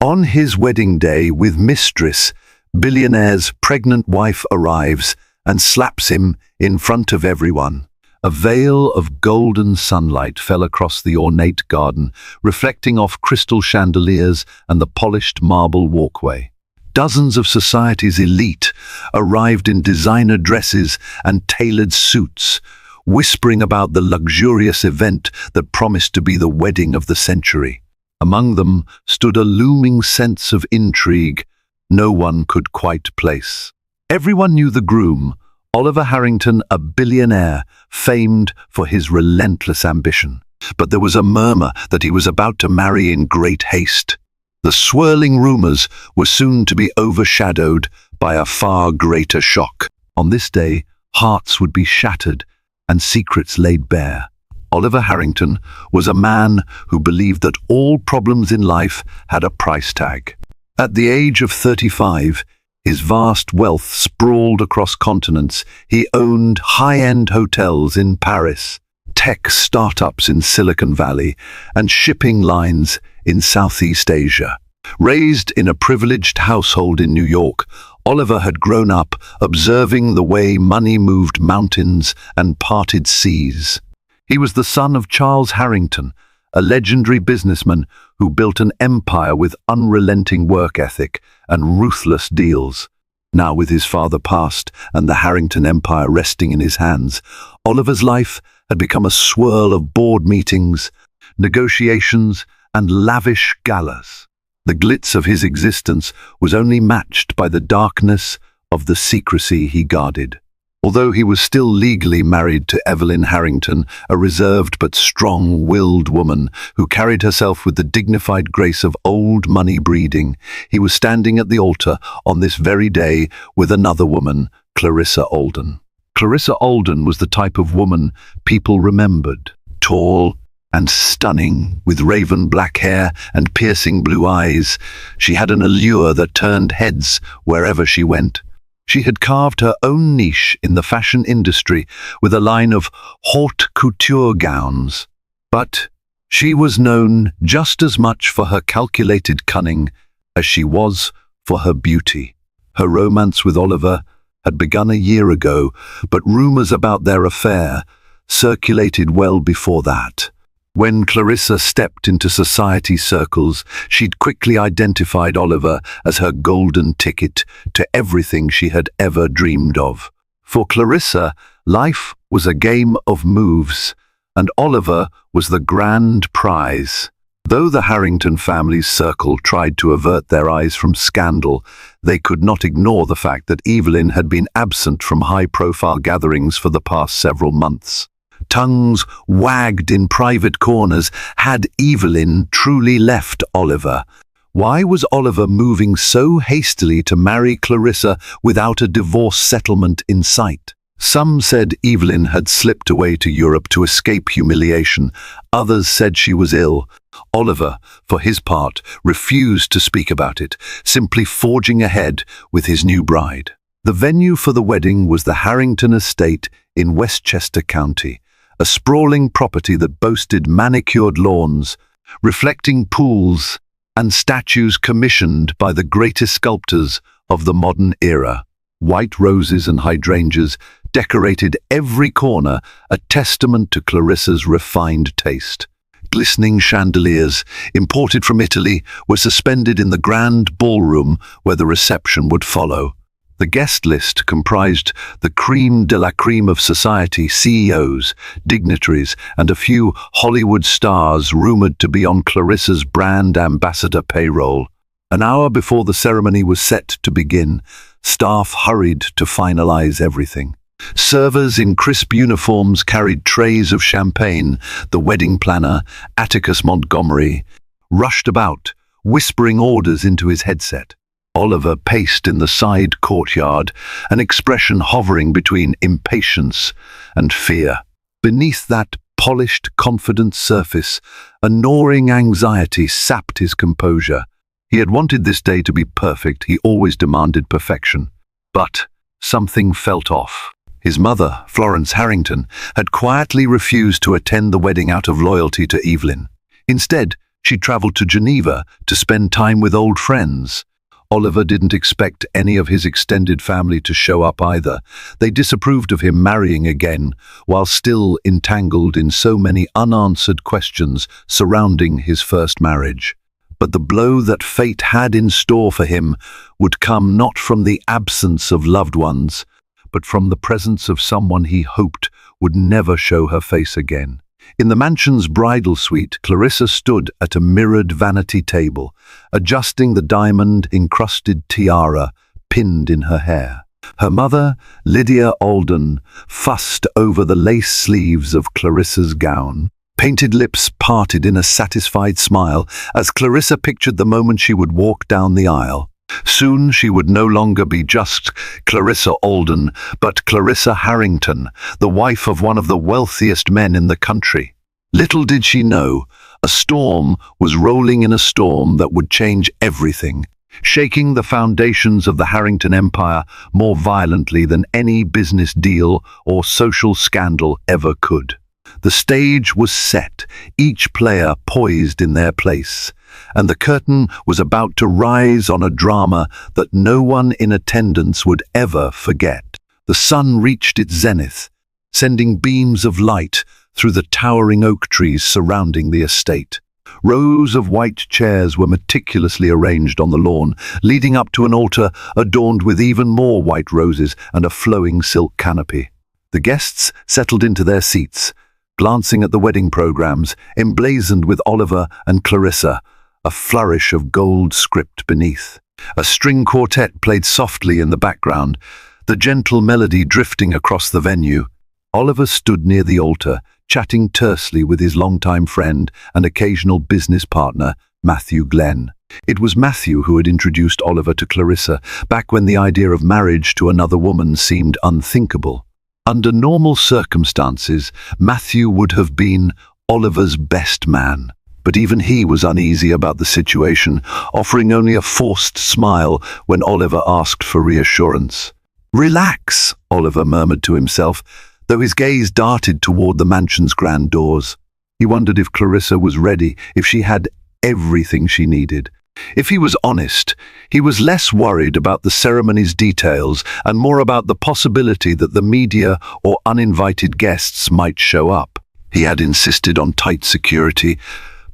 On his wedding day with Mistress, billionaire's pregnant wife arrives and slaps him in front of everyone. A veil of golden sunlight fell across the ornate garden, reflecting off crystal chandeliers and the polished marble walkway. Dozens of society's elite arrived in designer dresses and tailored suits, whispering about the luxurious event that promised to be the wedding of the century. Among them stood a looming sense of intrigue no one could quite place. Everyone knew the groom, Oliver Harrington, a billionaire, famed for his relentless ambition. But there was a murmur that he was about to marry in great haste. The swirling rumors were soon to be overshadowed by a far greater shock. On this day, hearts would be shattered and secrets laid bare. Oliver Harrington was a man who believed that all problems in life had a price tag. At the age of 35, his vast wealth sprawled across continents. He owned high-end hotels in Paris, tech startups in Silicon Valley, and shipping lines in Southeast Asia. Raised in a privileged household in New York, Oliver had grown up observing the way money moved mountains and parted seas. He was the son of Charles Harrington, a legendary businessman who built an empire with unrelenting work ethic and ruthless deals. Now, with his father passed and the Harrington empire resting in his hands, Oliver's life had become a swirl of board meetings, negotiations, and lavish galas. The glitz of his existence was only matched by the darkness of the secrecy he guarded. Although he was still legally married to Evelyn Harrington, a reserved but strong-willed woman who carried herself with the dignified grace of old money breeding, he was standing at the altar on this very day with another woman, Clarissa Alden. Clarissa Alden was the type of woman people remembered. Tall and stunning, with raven black hair and piercing blue eyes, she had an allure that turned heads wherever she went. She had carved her own niche in the fashion industry with a line of haute couture gowns. But she was known just as much for her calculated cunning as she was for her beauty. Her romance with Oliver had begun a year ago, but rumors about their affair circulated well before that. When Clarissa stepped into society circles, she'd quickly identified Oliver as her golden ticket to everything she had ever dreamed of. For Clarissa, life was a game of moves, and Oliver was the grand prize. Though the Harrington family's circle tried to avert their eyes from scandal, they could not ignore the fact that Evelyn had been absent from high-profile gatherings for the past several months. Tongues wagged in private corners. Had Evelyn truly left Oliver? Why was Oliver moving so hastily to marry Clarissa without a divorce settlement in sight? Some said Evelyn had slipped away to Europe to escape humiliation. Others said she was ill. Oliver, for his part, refused to speak about it, simply forging ahead with his new bride. The venue for the wedding was the Harrington estate in Westchester County, a sprawling property that boasted manicured lawns, reflecting pools, and statues commissioned by the greatest sculptors of the modern era. White roses and hydrangeas decorated every corner, a testament to Clarissa's refined taste. Glistening chandeliers, imported from Italy, were suspended in the grand ballroom where the reception would follow. The guest list comprised the crème de la crème of society, CEOs, dignitaries, and a few Hollywood stars rumored to be on Clarissa's brand ambassador payroll. An hour before the ceremony was set to begin, staff hurried to finalize everything. Servers in crisp uniforms carried trays of champagne. The wedding planner, Atticus Montgomery, rushed about, whispering orders into his headset. Oliver paced in the side courtyard, an expression hovering between impatience and fear. Beneath that polished, confident surface, a gnawing anxiety sapped his composure. He had wanted this day to be perfect. He always demanded perfection. But something felt off. His mother, Florence Harrington, had quietly refused to attend the wedding out of loyalty to Evelyn. Instead, She travelled to Geneva to spend time with old friends. Oliver didn't expect any of his extended family to show up either. They disapproved of him marrying again, while still entangled in so many unanswered questions surrounding his first marriage. But the blow that fate had in store for him would come not from the absence of loved ones, but from the presence of someone he hoped would never show her face again. In the mansion's bridal suite, Clarissa stood at a mirrored vanity table, adjusting the diamond-encrusted tiara pinned in her hair. Her mother, Lydia Alden, fussed over the lace sleeves of Clarissa's gown. Painted lips parted in a satisfied smile as Clarissa pictured the moment she would walk down the aisle. Soon she would no longer be just Clarissa Alden, but Clarissa Harrington, the wife of one of the wealthiest men in the country. Little did she know, a storm was rolling in a storm that would change everything, shaking the foundations of the Harrington Empire more violently than any business deal or social scandal ever could. The stage was set, each player poised in their place, and the curtain was about to rise on a drama that no one in attendance would ever forget. The sun reached its zenith, sending beams of light through the towering oak trees surrounding the estate. Rows of white chairs were meticulously arranged on the lawn, leading up to an altar adorned with even more white roses and a flowing silk canopy. The guests settled into their seats, glancing at the wedding programs, emblazoned with Oliver and Clarissa, a flourish of gold script beneath. A string quartet played softly in the background, the gentle melody drifting across the venue. Oliver stood near the altar, chatting tersely with his longtime friend and occasional business partner, Matthew Glenn. It was Matthew who had introduced Oliver to Clarissa, back when the idea of marriage to another woman seemed unthinkable. Under normal circumstances, Matthew would have been Oliver's best man. But even he was uneasy about the situation, offering only a forced smile when Oliver asked for reassurance. "Relax," Oliver murmured to himself, though his gaze darted toward the mansion's grand doors. He wondered if Clarissa was ready, if she had everything she needed. If he was honest, he was less worried about the ceremony's details and more about the possibility that the media or uninvited guests might show up. He had insisted on tight security,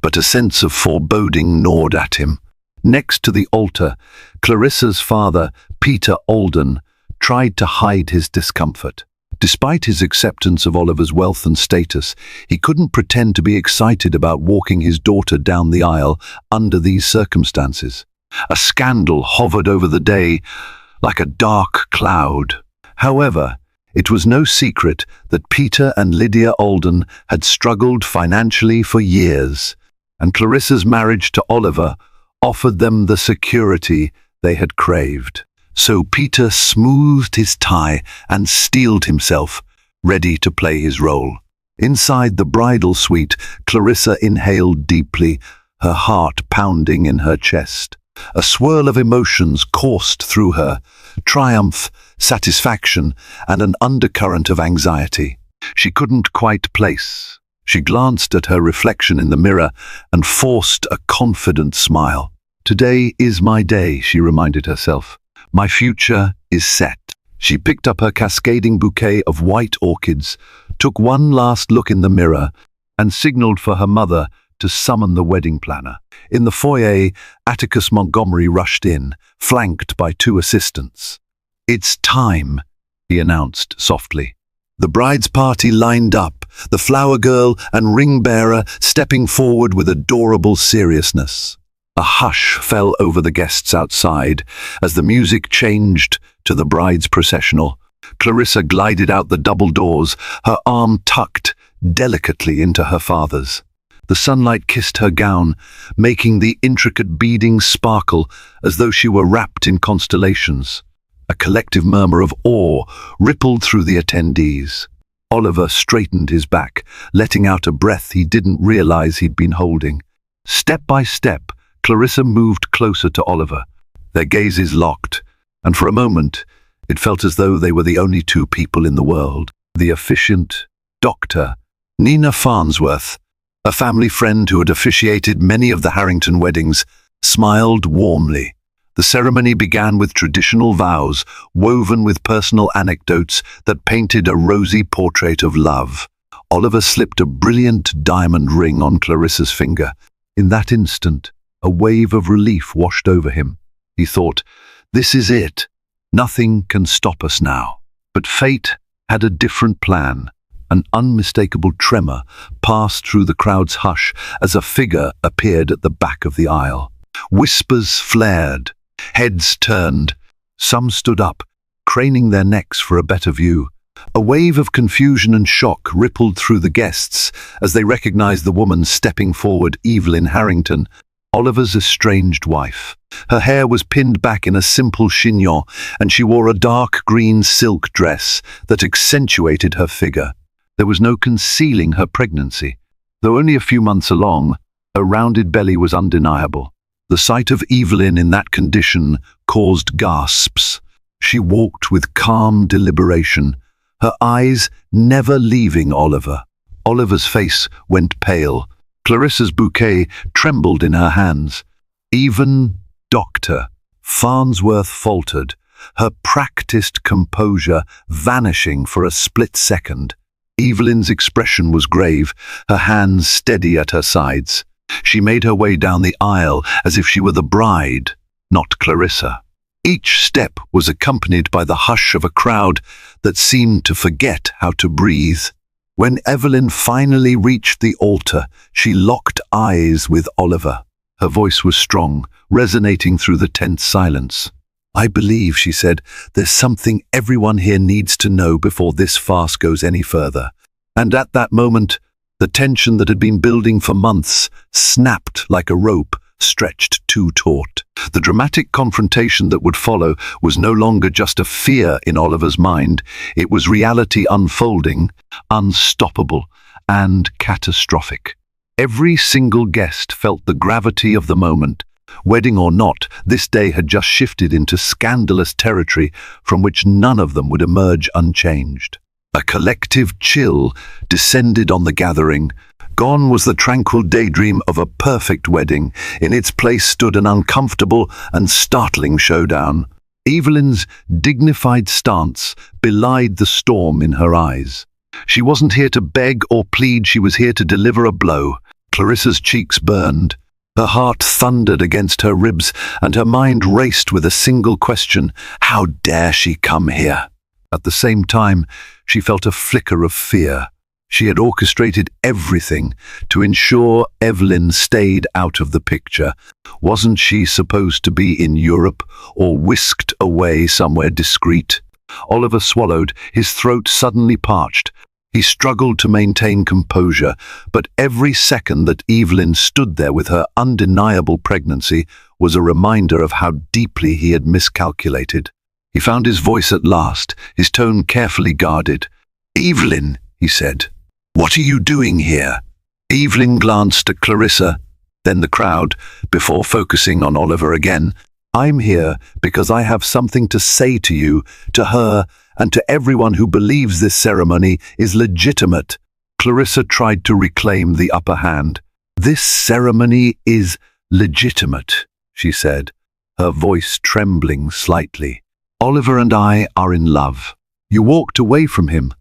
but a sense of foreboding gnawed at him. Next to the altar, Clarissa's father, Peter Alden, tried to hide his discomfort. Despite his acceptance of Oliver's wealth and status, he couldn't pretend to be excited about walking his daughter down the aisle under these circumstances. A scandal hovered over the day like a dark cloud. However, it was no secret that Peter and Lydia Alden had struggled financially for years, and Clarissa's marriage to Oliver offered them the security they had craved. So Peter smoothed his tie and steeled himself, ready to play his role. Inside the bridal suite, Clarissa inhaled deeply, her heart pounding in her chest. A swirl of emotions coursed through her, triumph, satisfaction, and an undercurrent of anxiety. She couldn't quite place. She glanced at her reflection in the mirror and forced a confident smile. "Today is my day," she reminded herself. "My future is set." She picked up her cascading bouquet of white orchids, took one last look in the mirror, and signaled for her mother to summon the wedding planner. In the foyer, Atticus Montgomery rushed in, flanked by two assistants. "It's time," he announced softly. The bride's party lined up, the flower girl and ring bearer stepping forward with adorable seriousness. A hush fell over the guests outside as the music changed to the bride's processional. Clarissa glided out the double doors, her arm tucked delicately into her father's. The sunlight kissed her gown, making the intricate beading sparkle as though she were wrapped in constellations. A collective murmur of awe rippled through the attendees. Oliver straightened his back, letting out a breath he didn't realize he'd been holding. Step by step, Clarissa moved closer to Oliver. Their gazes locked, and for a moment, it felt as though they were the only two people in the world. The efficient Dr. Nina Farnsworth A family friend who had officiated many of the Harrington weddings smiled warmly. The ceremony began with traditional vows, woven with personal anecdotes that painted a rosy portrait of love. Oliver slipped a brilliant diamond ring on Clarissa's finger. In that instant, a wave of relief washed over him. He thought, "This is it. Nothing can stop us now." But fate had a different plan. An unmistakable tremor passed through the crowd's hush as a figure appeared at the back of the aisle. Whispers flared. Heads turned. Some stood up, craning their necks for a better view. A wave of confusion and shock rippled through the guests as they recognized the woman stepping forward, Evelyn Harrington, Oliver's estranged wife. Her hair was pinned back in a simple chignon, and she wore a dark green silk dress that accentuated her figure. There was no concealing her pregnancy. Though only a few months along, her rounded belly was undeniable. The sight of Evelyn in that condition caused gasps. She walked with calm deliberation, her eyes never leaving Oliver. Oliver's face went pale. Clarissa's bouquet trembled in her hands. Even Dr. Farnsworth faltered, her practiced composure vanishing for a split second. Evelyn's expression was grave, her hands steady at her sides. She made her way down the aisle as if she were the bride, not Clarissa. Each step was accompanied by the hush of a crowd that seemed to forget how to breathe. When Evelyn finally reached the altar, she locked eyes with Oliver. Her voice was strong, resonating through the tense silence. "I believe," she said, "there's something everyone here needs to know before this farce goes any further." And at that moment, the tension that had been building for months snapped like a rope stretched too taut. The dramatic confrontation that would follow was no longer just a fear in Oliver's mind. It was reality unfolding, unstoppable, and catastrophic. Every single guest felt the gravity of the moment. Wedding or not, this day had just shifted into scandalous territory from which none of them would emerge unchanged. A collective chill descended on the gathering. Gone was the tranquil daydream of a perfect wedding. In its place stood an uncomfortable and startling showdown. Evelyn's dignified stance belied the storm in her eyes. She wasn't here to beg or plead, she was here to deliver a blow. Clarissa's cheeks burned. Her heart thundered against her ribs, and her mind raced with a single question: how dare she come here? At the same time, she felt a flicker of fear. She had orchestrated everything to ensure Evelyn stayed out of the picture. Wasn't she supposed to be in Europe or whisked away somewhere discreet? Oliver swallowed, his throat suddenly parched. He struggled to maintain composure, but every second that Evelyn stood there with her undeniable pregnancy was a reminder of how deeply he had miscalculated. He found his voice at last, his tone carefully guarded. "Evelyn," he said, "what are you doing here?" Evelyn glanced at Clarissa, then the crowd, before focusing on Oliver again. "I'm here because I have something to say to you, to her, and to everyone who believes this ceremony is legitimate." Clarissa tried to reclaim the upper hand. "This ceremony is legitimate," she said, her voice trembling slightly. "Oliver and I are in love. You walked away from him."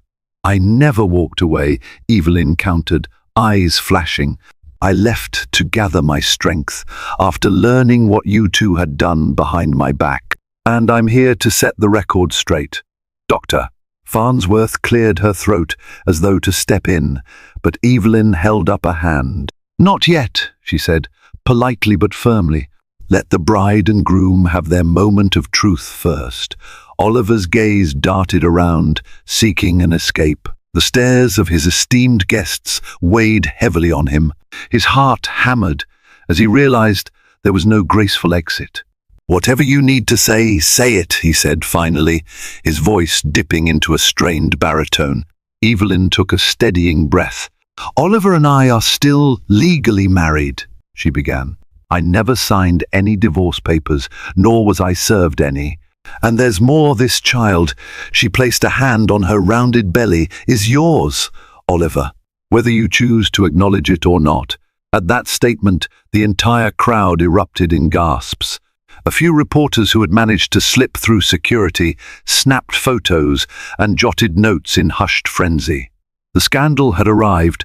"I never walked away," Evelyn countered, eyes flashing. "I left to gather my strength after learning what you two had done behind my back. And I'm here to set the record straight." "Dr." Farnsworth cleared her throat as though to step in, but Evelyn held up a hand. "Not yet," she said, politely but firmly. "Let the bride and groom have their moment of truth first." Oliver's gaze darted around, seeking an escape. The stares of his esteemed guests weighed heavily on him. His heart hammered as he realized there was no graceful exit. "Whatever you need to say, say it," he said finally, his voice dipping into a strained baritone. Evelyn took a steadying breath. "Oliver and I are still legally married," she began. "I never signed any divorce papers, nor was I served any. And there's more, this child," she placed a hand on her rounded belly, "is yours, Oliver." whether you choose to acknowledge it or not. At that statement, the entire crowd erupted in gasps. A few reporters who had managed to slip through security snapped photos and jotted notes in hushed frenzy. The scandal had arrived,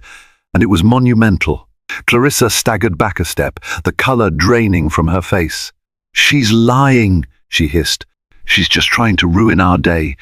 and it was monumental. Clarissa staggered back a step, the color draining from her face. "She's lying," she hissed. "She's just trying to ruin our day."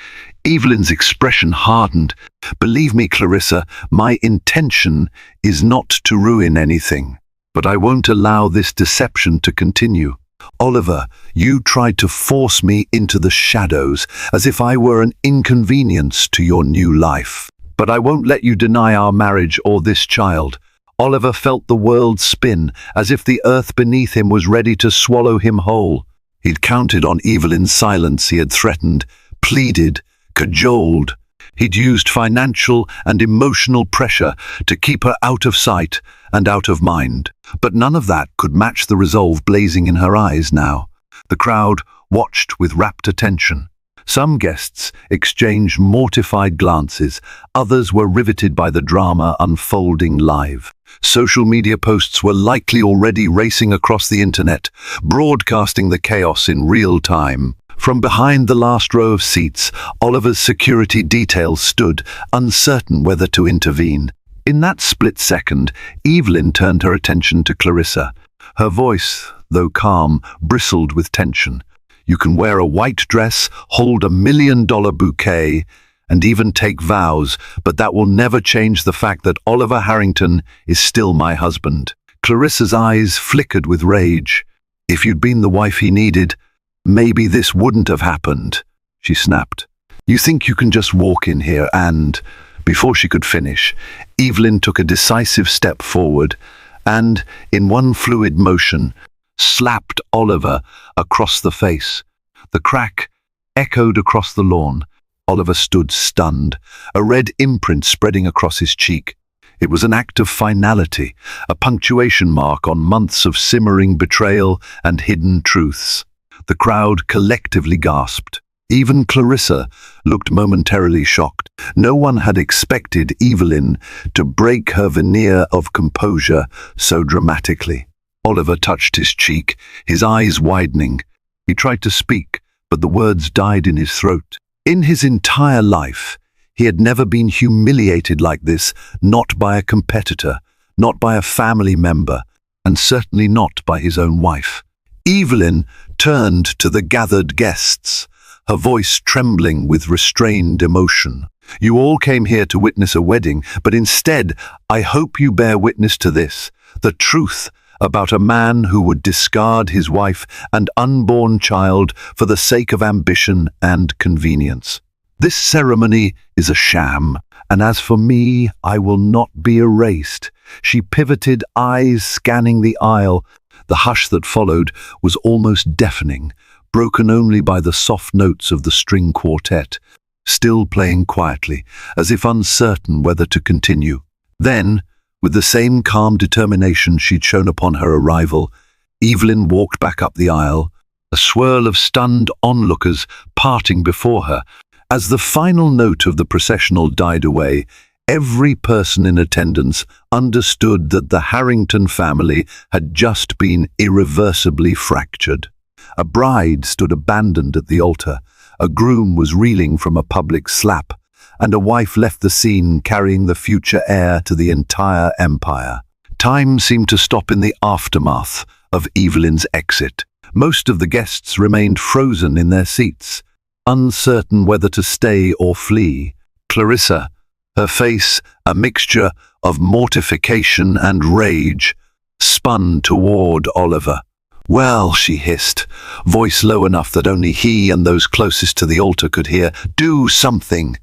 Evelyn's expression hardened. "Believe me, Clarissa, my intention is not to ruin anything. But I won't allow this deception to continue. Oliver, you tried to force me into the shadows, as if I were an inconvenience to your new life. But I won't let you deny our marriage or this child." Oliver felt the world spin, as if the earth beneath him was ready to swallow him whole. He'd counted on Evelyn's silence. He had threatened, pleaded, cajoled. He'd used financial and emotional pressure to keep her out of sight and out of mind. But none of that could match the resolve blazing in her eyes now. The crowd watched with rapt attention. Some guests exchanged mortified glances, others were riveted by the drama unfolding live. Social media posts were likely already racing across the internet, broadcasting the chaos in real time. From behind the last row of seats, Oliver's security detail stood, uncertain whether to intervene. In that split second, Evelyn turned her attention to Clarissa. Her voice, though calm, bristled with tension. "You can wear a white dress, hold $1 million bouquet, and even take vows, but that will never change the fact that Oliver Harrington is still my husband." Clarissa's eyes flickered with rage. "If you'd been the wife he needed, maybe this wouldn't have happened," she snapped. "You think you can just walk in here and—" Before she could finish, Evelyn took a decisive step forward and, in one fluid motion, slapped Oliver across the face. The crack echoed across the lawn. Oliver stood stunned, a red imprint spreading across his cheek. It was an act of finality, a punctuation mark on months of simmering betrayal and hidden truths. The crowd collectively gasped. Even Clarissa looked momentarily shocked. No one had expected Evelyn to break her veneer of composure so dramatically. Oliver touched his cheek, his eyes widening. He tried to speak, but the words died in his throat. In his entire life, he had never been humiliated like this, not by a competitor, not by a family member, and certainly not by his own wife. Evelyn turned to the gathered guests, her voice trembling with restrained emotion. "You all came here to witness a wedding, but instead, I hope you bear witness to this, the truth about a man who would discard his wife and unborn child for the sake of ambition and convenience. This ceremony is a sham, and as for me, I will not be erased." She pivoted, eyes scanning the aisle. The hush that followed was almost deafening, broken only by the soft notes of the string quartet, still playing quietly, as if uncertain whether to continue. Then, with the same calm determination she'd shown upon her arrival, Evelyn walked back up the aisle, a swirl of stunned onlookers parting before her. As the final note of the processional died away, every person in attendance understood that the Harrington family had just been irreversibly fractured. A bride stood abandoned at the altar, a groom was reeling from a public slap, and a wife left the scene carrying the future heir to the entire empire. Time seemed to stop in the aftermath of Evelyn's exit. Most of the guests remained frozen in their seats, uncertain whether to stay or flee. Clarissa, her face a mixture of mortification and rage, spun toward Oliver. "Well," she hissed, voice low enough that only he and those closest to the altar could hear, "do something."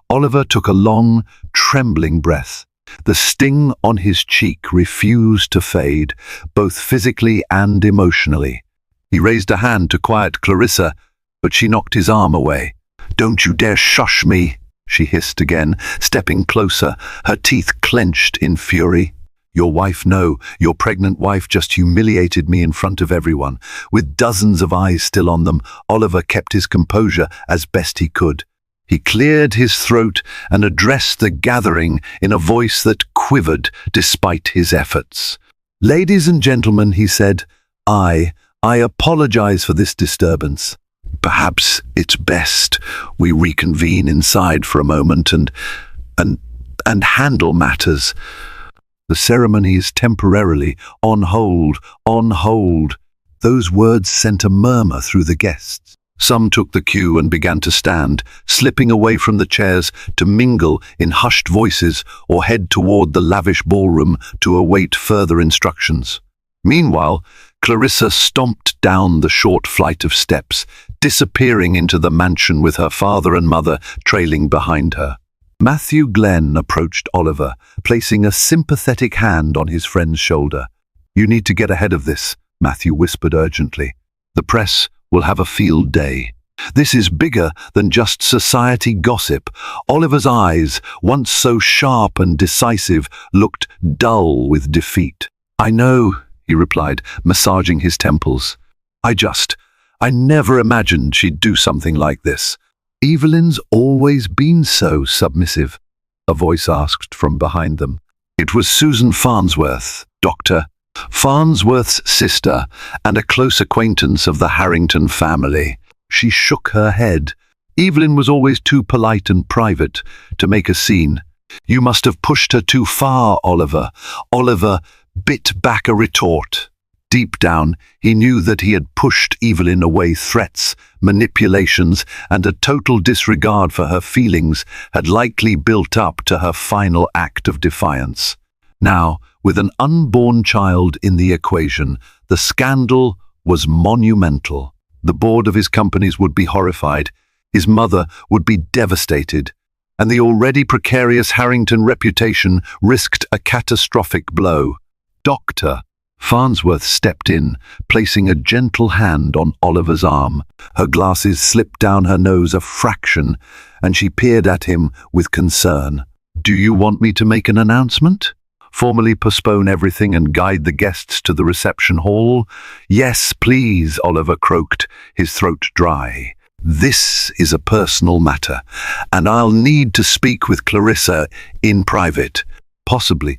Oliver took a long, trembling breath. The sting on his cheek refused to fade, both physically and emotionally. He raised a hand to quiet Clarissa, but she knocked his arm away. "Don't you dare shush me," she hissed again, stepping closer, her teeth clenched in fury. "Your wife, no, your pregnant wife just humiliated me in front of everyone." With dozens of eyes still on them, Oliver kept his composure as best he could. He cleared his throat and addressed the gathering in a voice that quivered despite his efforts. "Ladies and gentlemen," he said, I apologize for this disturbance. Perhaps it's best we reconvene inside for a moment and handle matters. The ceremony is temporarily on hold, on hold." Those words sent a murmur through the guests. Some took the cue and began to stand, slipping away from the chairs to mingle in hushed voices or head toward the lavish ballroom to await further instructions. Meanwhile, Clarissa stomped down the short flight of steps, disappearing into the mansion with her father and mother trailing behind her. Matthew Glenn approached Oliver, placing a sympathetic hand on his friend's shoulder. "You need to get ahead of this," Matthew whispered urgently. "The press will have a field day. This is bigger than just society gossip." Oliver's eyes, once so sharp and decisive, looked dull with defeat. "I know," he replied, massaging his temples. I never imagined she'd do something like this." "Evelyn's always been so submissive," a voice asked from behind them. It was Susan Farnsworth, Dr. Farnsworth's sister and a close acquaintance of the Harrington family. She shook her head. "Evelyn was always too polite and private to make a scene. You must have pushed her too far, Oliver." Oliver bit back a retort. Deep down, he knew that he had pushed Evelyn away. Threats, manipulations, and a total disregard for her feelings had likely built up to her final act of defiance. Now, with an unborn child in the equation, the scandal was monumental. The board of his companies would be horrified, his mother would be devastated, and the already precarious Harrington reputation risked a catastrophic blow. Dr. Farnsworth stepped in, placing a gentle hand on Oliver's arm. Her glasses slipped down her nose a fraction, and she peered at him with concern. "Do you want me to make an announcement? Formally postpone everything and guide the guests to the reception hall?" "Yes, please," Oliver croaked, his throat dry. "This is a personal matter, and I'll need to speak with Clarissa in private. Possibly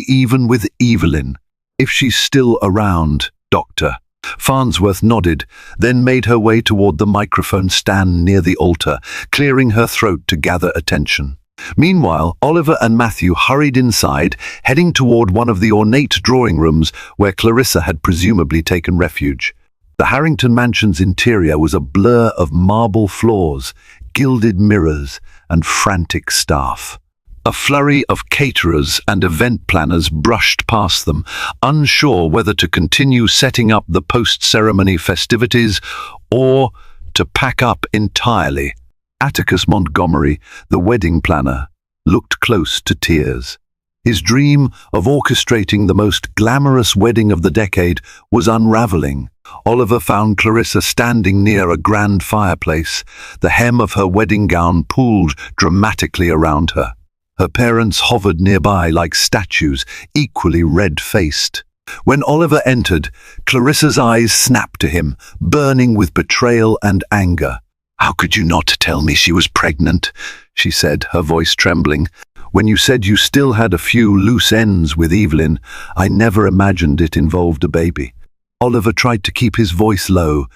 even with Evelyn. If she's still around." Dr. Farnsworth nodded, then made her way toward the microphone stand near the altar, clearing her throat to gather attention. Meanwhile, Oliver and Matthew hurried inside, heading toward one of the ornate drawing rooms where Clarissa had presumably taken refuge. The Harrington mansion's interior was a blur of marble floors, gilded mirrors, and frantic staff. A flurry of caterers and event planners brushed past them, unsure whether to continue setting up the post-ceremony festivities or to pack up entirely. Atticus Montgomery, the wedding planner, looked close to tears. His dream of orchestrating the most glamorous wedding of the decade was unraveling. Oliver found Clarissa standing near a grand fireplace, the hem of her wedding gown pulled dramatically around her. Her parents hovered nearby like statues, equally red-faced. When Oliver entered, Clarissa's eyes snapped to him, burning with betrayal and anger. "How could you not tell me she was pregnant?" she said, her voice trembling. "When you said you still had a few loose ends with Evelyn, I never imagined it involved a baby." Oliver tried to keep his voice low,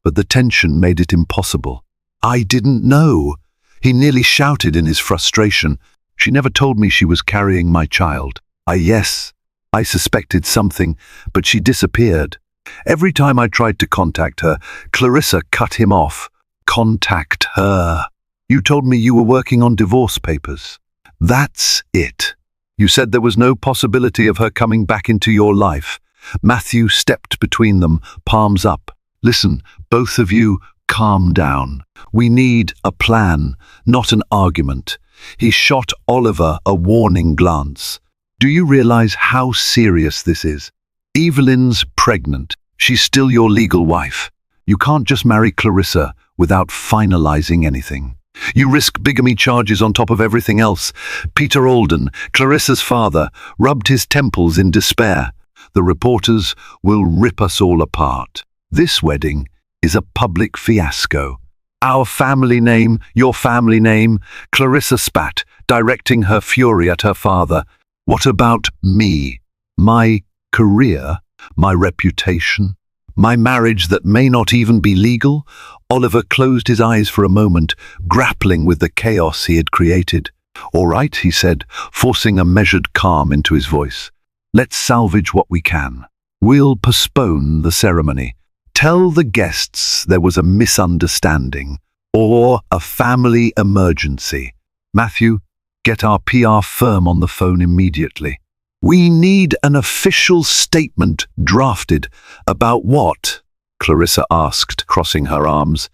but the tension made it impossible. "I didn't know." He nearly shouted in his frustration. "She never told me she was carrying my child. Yes, I suspected something, but she disappeared. Every time I tried to contact her, Clarissa cut him off." "Contact her? You told me you were working on divorce papers." "That's it. You said there was no possibility of her coming back into your life." Matthew stepped between them, palms up. "Listen, both of you, calm down. We need a plan, not an argument." He shot Oliver a warning glance. "Do you realize how serious this is? Evelyn's pregnant. She's still your legal wife. You can't just marry Clarissa without finalizing anything. You risk bigamy charges on top of everything else." Peter Alden, Clarissa's father, rubbed his temples in despair. "The reporters will rip us all apart. This wedding is a public fiasco. Our family name, your family name, Clarissa spat, directing her fury at her father. What about me? My career? My reputation? My marriage that may not even be legal? Oliver closed his eyes for a moment, grappling with the chaos he had created. All right, he said, forcing a measured calm into his voice. Let's salvage what we can. We'll postpone the ceremony. Tell the guests there was a misunderstanding or a family emergency. Matthew, get our PR firm on the phone immediately. We need an official statement drafted. About what? Clarissa asked, crossing her arms.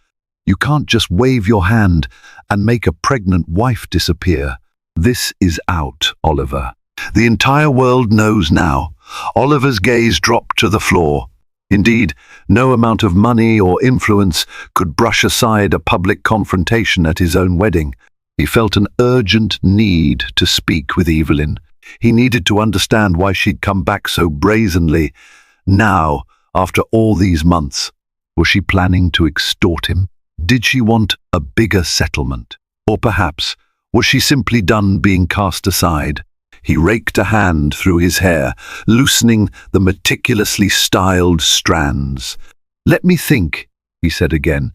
You can't just wave your hand and make a pregnant wife disappear. This is out, Oliver. The entire world knows now. Oliver's gaze dropped to the floor. Indeed, no amount of money or influence could brush aside a public confrontation at his own wedding. He felt an urgent need to speak with Evelyn. He needed to understand why she'd come back so brazenly. Now, after all these months, was she planning to extort him? Did she want a bigger settlement? Or perhaps, was she simply done being cast aside? He raked a hand through his hair, loosening the meticulously styled strands. Let me think, he said again,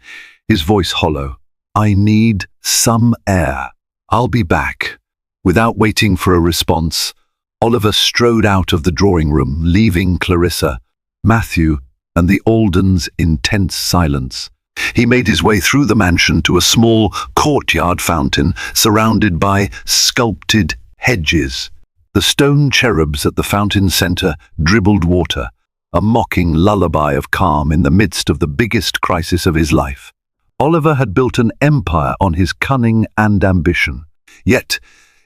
his voice hollow. I need some air. I'll be back. Without waiting for a response, Oliver strode out of the drawing room, leaving Clarissa, Matthew, and the Aldens in tense silence. He made his way through the mansion to a small courtyard fountain surrounded by sculpted hedges. The stone cherubs at the fountain center dribbled water, a mocking lullaby of calm in the midst of the biggest crisis of his life. Oliver had built an empire on his cunning and ambition. Yet,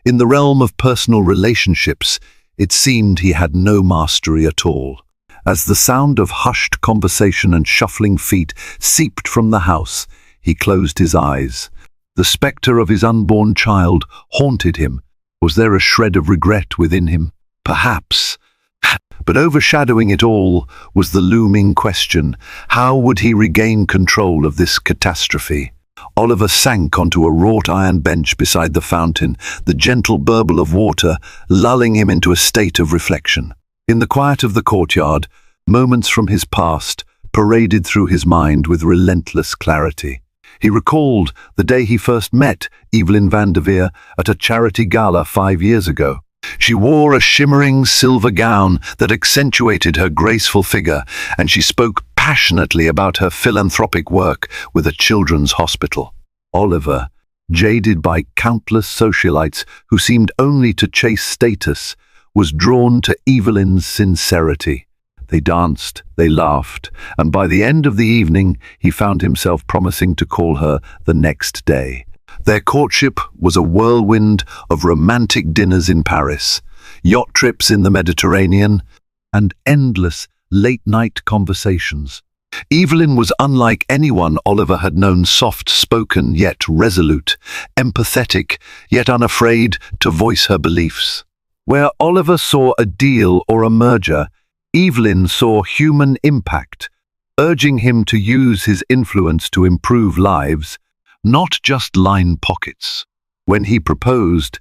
in the realm of personal relationships, it seemed he had no mastery at all. As the sound of hushed conversation and shuffling feet seeped from the house, he closed his eyes. The spectre of his unborn child haunted him. Was there a shred of regret within him? Perhaps. But overshadowing it all was the looming question: how would he regain control of this catastrophe? Oliver sank onto a wrought iron bench beside the fountain, the gentle burble of water lulling him into a state of reflection. In the quiet of the courtyard, moments from his past paraded through his mind with relentless clarity. He recalled the day he first met Evelyn van der Veer at a charity gala 5 years ago. She wore a shimmering silver gown that accentuated her graceful figure, and she spoke passionately about her philanthropic work with a children's hospital. Oliver, jaded by countless socialites who seemed only to chase status, was drawn to Evelyn's sincerity. They danced, they laughed, and by the end of the evening he found himself promising to call her the next day. Their courtship was a whirlwind of romantic dinners in Paris, yacht trips in the Mediterranean, and endless late-night conversations. Evelyn was unlike anyone Oliver had known, soft-spoken yet resolute, empathetic yet unafraid to voice her beliefs. Where Oliver saw a deal or a merger, Evelyn saw human impact, urging him to use his influence to improve lives, not just line pockets. When he proposed,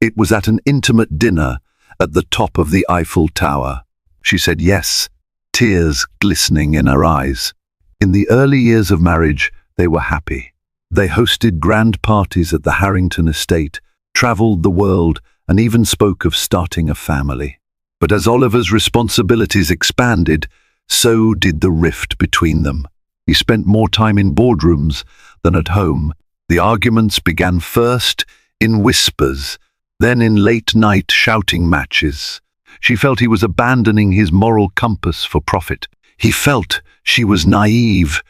it was at an intimate dinner at the top of the Eiffel Tower. She said yes, tears glistening in her eyes. In the early years of marriage, they were happy. They hosted grand parties at the Harrington estate, traveled the world, and even spoke of starting a family. But as Oliver's responsibilities expanded, so did the rift between them. He spent more time in boardrooms than at home. The arguments began first in whispers, then in late-night shouting matches. She felt he was abandoning his moral compass for profit. He felt she was naive,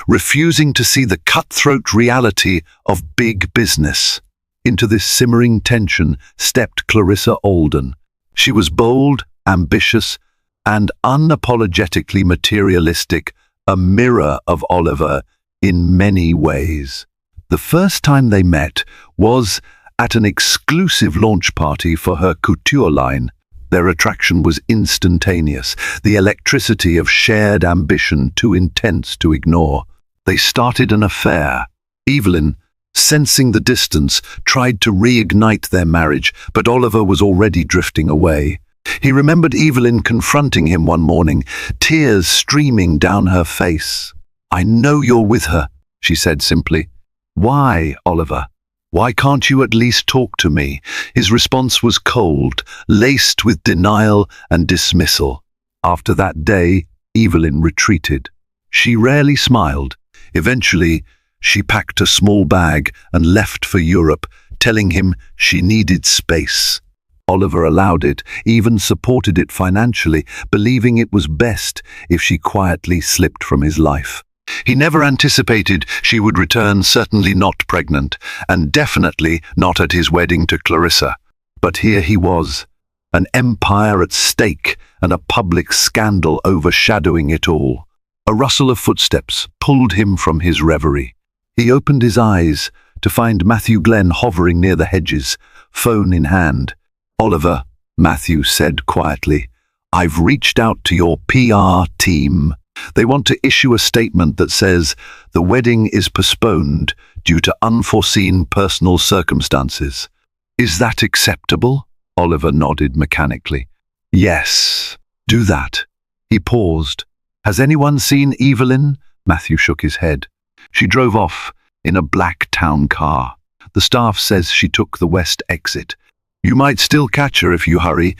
refusing to see the cutthroat reality of big business. Into this simmering tension stepped Clarissa Alden. She was bold, ambitious, and unapologetically materialistic, a mirror of Oliver in many ways. The first time they met was at an exclusive launch party for her couture line. Their attraction was instantaneous, the electricity of shared ambition too intense to ignore. They started an affair, Evelyn, sensing the distance, tried to reignite their marriage, but Oliver was already drifting away. He remembered Evelyn confronting him one morning, tears streaming down her face. "I know you're with her," she said simply. "Why, Oliver? Why can't you at least talk to me?" His response was cold, laced with denial and dismissal. After that day, Evelyn retreated. She rarely smiled. Eventually, she packed a small bag and left for Europe, telling him she needed space. Oliver allowed it, even supported it financially, believing it was best if she quietly slipped from his life. He never anticipated she would return, certainly not pregnant, and definitely not at his wedding to Clarissa. But here he was, an empire at stake and a public scandal overshadowing it all. A rustle of footsteps pulled him from his reverie. He opened his eyes to find Matthew Glenn hovering near the hedges, phone in hand. "Oliver," Matthew said quietly, "I've reached out to your PR team. They want to issue a statement that says the wedding is postponed due to unforeseen personal circumstances. Is that acceptable?" Oliver nodded mechanically. "Yes, do that." He paused. "Has anyone seen Evelyn?" Matthew shook his head. "She drove off in a black town car. The staff says she took the west exit. You might still catch her if you hurry,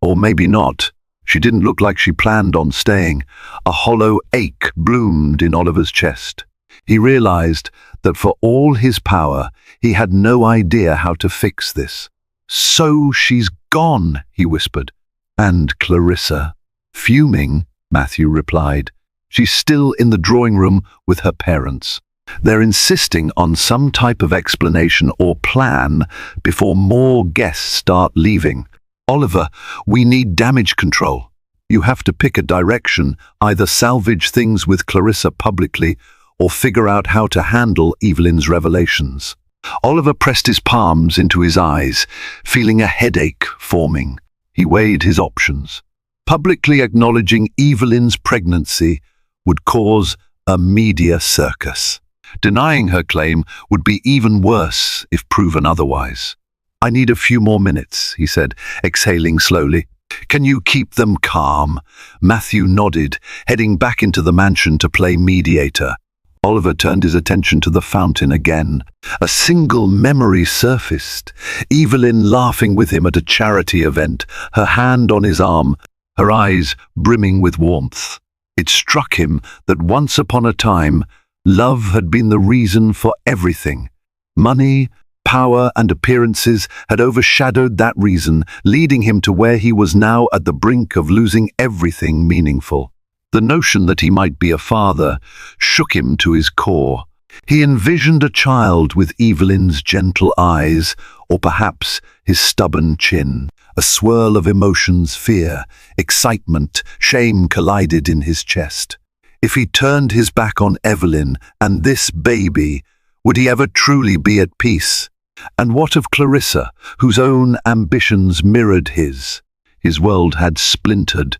or maybe not. She didn't look like she planned on staying." A hollow ache bloomed in Oliver's chest. He realized that for all his power, he had no idea how to fix this. "So she's gone," he whispered. "And Clarissa?" "Fuming," Matthew replied. "She's still in the drawing room with her parents. They're insisting on some type of explanation or plan before more guests start leaving. Oliver, we need damage control. You have to pick a direction, either salvage things with Clarissa publicly or figure out how to handle Evelyn's revelations." Oliver pressed his palms into his eyes, feeling a headache forming. He weighed his options. Publicly acknowledging Evelyn's pregnancy would cause a media circus. Denying her claim would be even worse if proven otherwise. "I need a few more minutes," he said, exhaling slowly. "Can you keep them calm?" Matthew nodded, heading back into the mansion to play mediator. Oliver turned his attention to the fountain again. A single memory surfaced. Evelyn laughing with him at a charity event, her hand on his arm, her eyes brimming with warmth. It struck him that once upon a time, love had been the reason for everything. Money, power, and appearances had overshadowed that reason, leading him to where he was now at the brink of losing everything meaningful. The notion that he might be a father shook him to his core. He envisioned a child with Evelyn's gentle eyes, or perhaps his stubborn chin. A swirl of emotions, fear, excitement, shame collided in his chest. If he turned his back on Evelyn and this baby, would he ever truly be at peace? And what of Clarissa, whose own ambitions mirrored his? His world had splintered.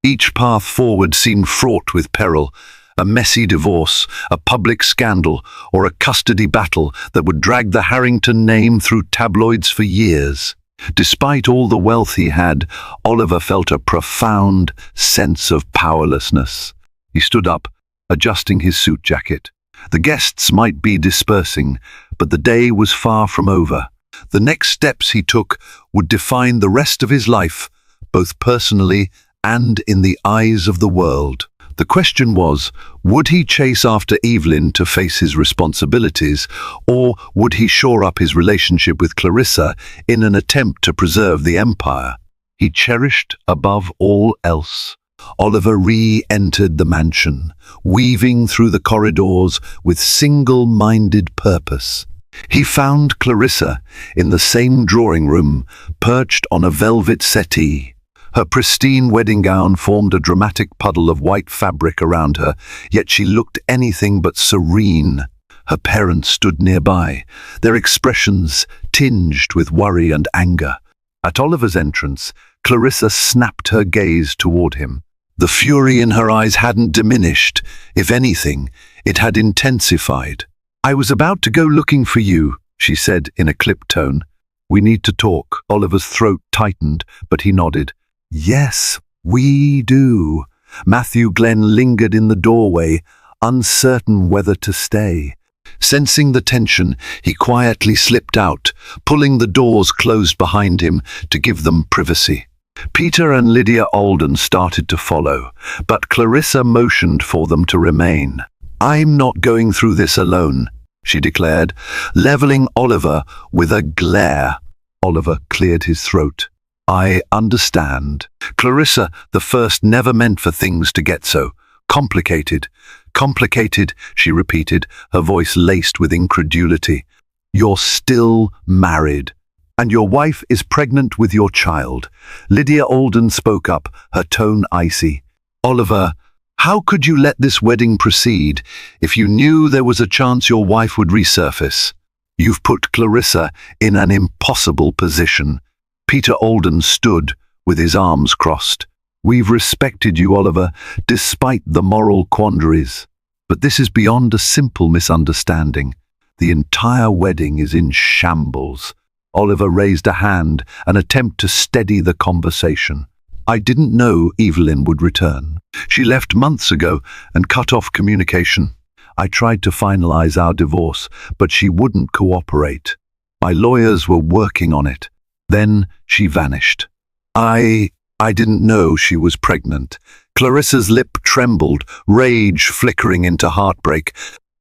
Each path forward seemed fraught with peril. A messy divorce, a public scandal, or a custody battle that would drag the Harrington name through tabloids for years. Despite all the wealth he had, Oliver felt a profound sense of powerlessness. He stood up, adjusting his suit jacket. The guests might be dispersing, but the day was far from over. The next steps he took would define the rest of his life, both personally and in the eyes of the world. The question was, would he chase after Evelyn to face his responsibilities, or would he shore up his relationship with Clarissa in an attempt to preserve the empire he cherished above all else? Oliver re-entered the mansion, weaving through the corridors with single-minded purpose. He found Clarissa in the same drawing room, perched on a velvet settee. Her pristine wedding gown formed a dramatic puddle of white fabric around her, yet she looked anything but serene. Her parents stood nearby, their expressions tinged with worry and anger. At Oliver's entrance, Clarissa snapped her gaze toward him. The fury in her eyes hadn't diminished. If anything, it had intensified. "I was about to go looking for you," she said in a clipped tone. "We need to talk." Oliver's throat tightened, but he nodded. "Yes, we do." Matthew Glenn lingered in the doorway, uncertain whether to stay. Sensing the tension, he quietly slipped out, pulling the doors closed behind him to give them privacy. Peter and Lydia Alden started to follow, but Clarissa motioned for them to remain. "I'm not going through this alone," she declared, leveling Oliver with a glare. Oliver cleared his throat. "I understand." Clarissa, the first, never meant for things to get so complicated. "Complicated," she repeated, her voice laced with incredulity. "You're still married, and your wife is pregnant with your child." Lydia Alden spoke up, her tone icy. "Oliver, how could you let this wedding proceed if you knew there was a chance your wife would resurface? You've put Clarissa in an impossible position." Peter Alden stood with his arms crossed. "We've respected you, Oliver, despite the moral quandaries. But this is beyond a simple misunderstanding. The entire wedding is in shambles." Oliver raised a hand, an attempt to steady the conversation. "I didn't know Evelyn would return. She left months ago and cut off communication. I tried to finalize our divorce, but she wouldn't cooperate. My lawyers were working on it. Then she vanished. I didn't know she was pregnant." Clarissa's lip trembled, rage flickering into heartbreak.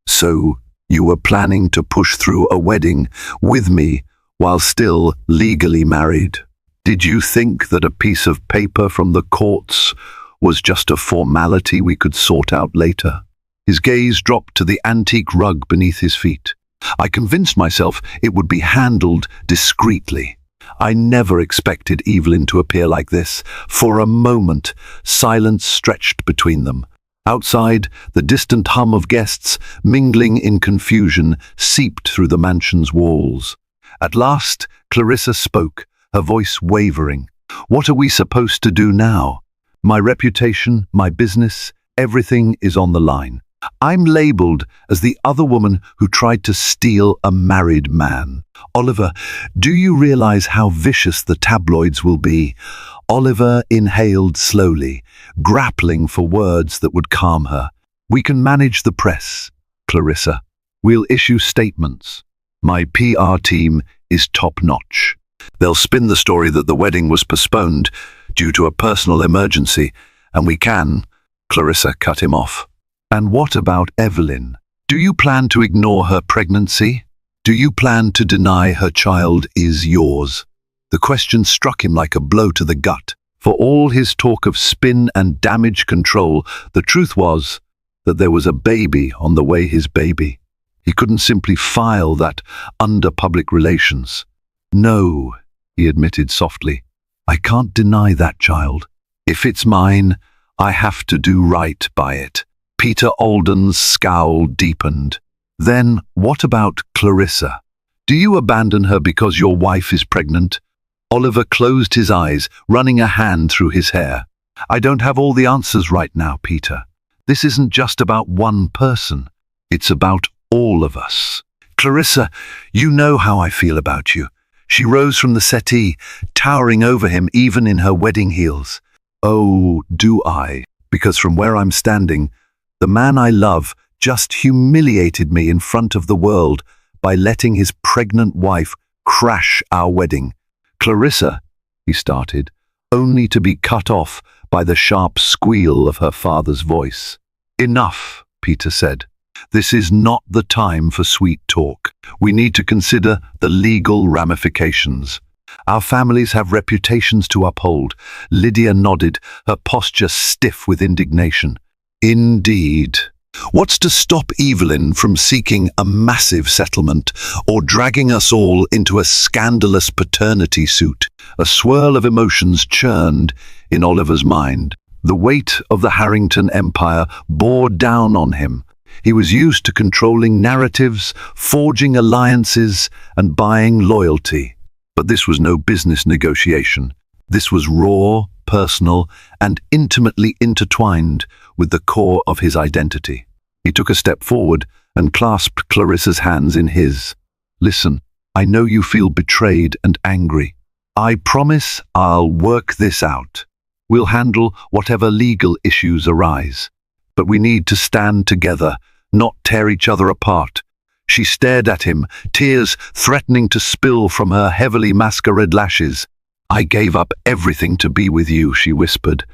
"So you were planning to push through a wedding with me while still legally married? Did you think that a piece of paper from the courts was just a formality we could sort out later?" His gaze dropped to the antique rug beneath his feet. "I convinced myself it would be handled discreetly. I never expected Evelyn to appear like this." For a moment, silence stretched between them. Outside, the distant hum of guests, mingling in confusion, seeped through the mansion's walls. At last, Clarissa spoke, her voice wavering. "What are we supposed to do now? My reputation, my business, everything is on the line. I'm labeled as the other woman who tried to steal a married man. Oliver, do you realize how vicious the tabloids will be?" Oliver inhaled slowly, grappling for words that would calm her. "We can manage the press, Clarissa. We'll issue statements. My PR team is top-notch. They'll spin the story that the wedding was postponed due to a personal emergency, and we can." Clarissa cut him off. "And what about Evelyn? Do you plan to ignore her pregnancy? Do you plan to deny her child is yours?" The question struck him like a blow to the gut. For all his talk of spin and damage control, the truth was that there was a baby on the way. His baby. He couldn't simply file that under public relations. "No," he admitted softly, "I can't deny that child. If it's mine, I have to do right by it." Peter Alden's scowl deepened. "Then what about Clarissa? Do you abandon her because your wife is pregnant?" Oliver closed his eyes, running a hand through his hair. "I don't have all the answers right now, Peter. This isn't just about one person. It's about all of us. Clarissa, you know how I feel about you." She rose from the settee, towering over him even in her wedding heels. "Oh, do I? Because from where I'm standing, the man I love just humiliated me in front of the world by letting his pregnant wife crash our wedding." "Clarissa," he started, only to be cut off by the sharp squeal of her father's voice. "Enough," Peter said. "This is not the time for sweet talk. We need to consider the legal ramifications. Our families have reputations to uphold." Lydia nodded, her posture stiff with indignation. "Indeed. What's to stop Evelyn from seeking a massive settlement or dragging us all into a scandalous paternity suit?" A swirl of emotions churned in Oliver's mind. The weight of the Harrington empire bore down on him. He was used to controlling narratives, forging alliances, and buying loyalty. But this was no business negotiation. This was raw, personal, and intimately intertwined with the core of his identity. He took a step forward and clasped Clarissa's hands in his. "Listen, I know you feel betrayed and angry. I promise I'll work this out. We'll handle whatever legal issues arise. But we need to stand together, not tear each other apart." She stared at him, tears threatening to spill from her heavily masquerade lashes. "I gave up everything to be with you," she whispered.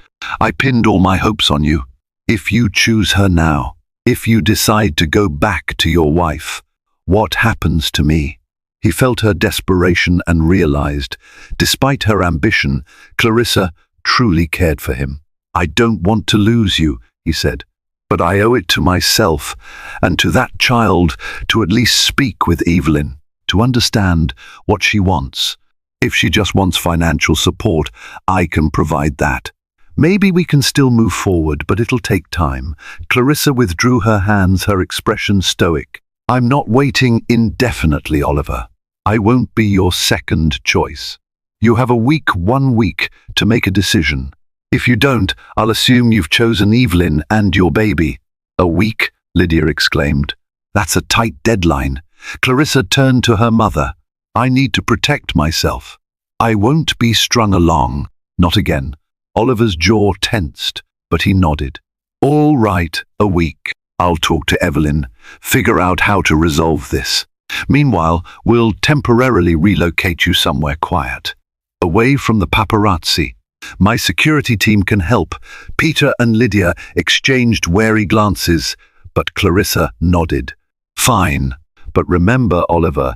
"I pinned all my hopes on you. If you choose her now, if you decide to go back to your wife, what happens to me?" He felt her desperation and realized, despite her ambition, Clarissa truly cared for him. "I don't want to lose you," he said, "but I owe it to myself and to that child to at least speak with Evelyn, to understand what she wants. If she just wants financial support, I can provide that. Maybe we can still move forward, but it'll take time." Clarissa withdrew her hands, her expression stoic. "I'm not waiting indefinitely, Oliver. I won't be your second choice. You have 1 week to make a decision. If you don't, I'll assume you've chosen Evelyn and your baby." "A week?" Lydia exclaimed. "That's a tight deadline." Clarissa turned to her mother. "I need to protect myself. I won't be strung along. Not again." Oliver's jaw tensed, but he nodded. "All right, a week. I'll talk to Evelyn, figure out how to resolve this. Meanwhile, we'll temporarily relocate you somewhere quiet, away from the paparazzi. My security team can help." Peter and Lydia exchanged wary glances, but Clarissa nodded. "Fine, but remember, Oliver,